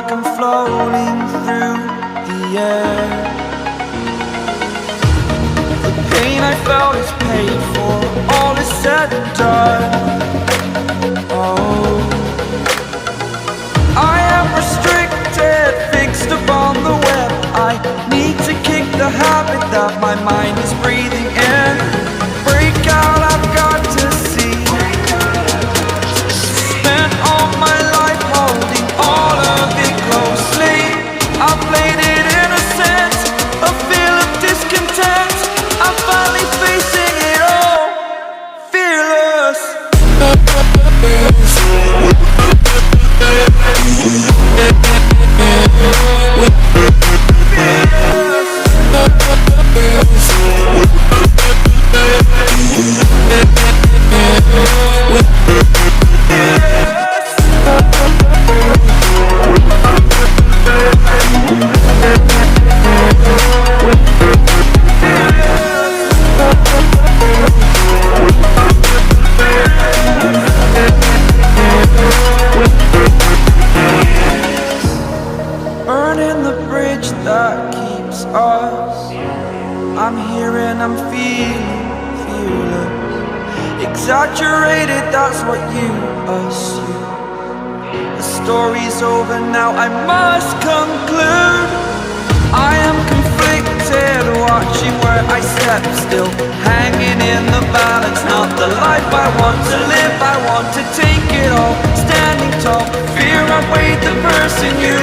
like I'm floating through the air. The pain I felt is paid for, all is said and done. Oh, I am restricted, fixed upon the web. I need to kick the habit that my mind is breathing in. Break out, I've got to see. Spent all my life holding all of it closely. I played it innocent, a feel of discontent. I'm finally facing it all, fearless. Burning the bridge that keeps us. I'm here and I'm feeling fearless. Exaggerated, that's what you assume. The story's over now, I must conclude. I am conflicted, watching where I step still, hanging in the balance. Not the life I want to live, I want to take it all. Standing tall, fear I weighed the person you